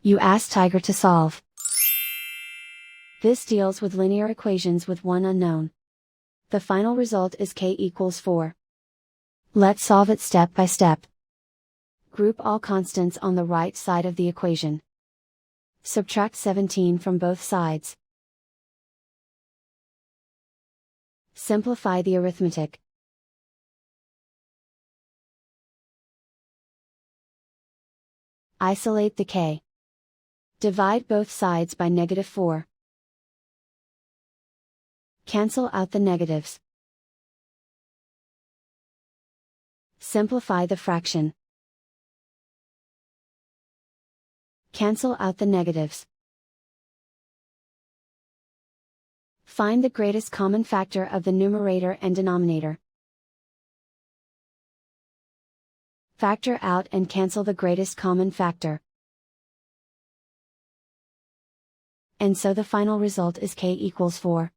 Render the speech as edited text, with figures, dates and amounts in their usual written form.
You ask Tiger to solve. This deals with linear equations with one unknown. The final result is k equals 4. Let's solve it step by step. Group all constants on the right side of the equation. Subtract 17 from both sides. Simplify the arithmetic. Isolate the k. Divide both sides by -4. Cancel out the negatives. Simplify the fraction. Cancel out the negatives. Find the greatest common factor of the numerator and denominator. Factor out and cancel the greatest common factor. And so the final result is k equals 4.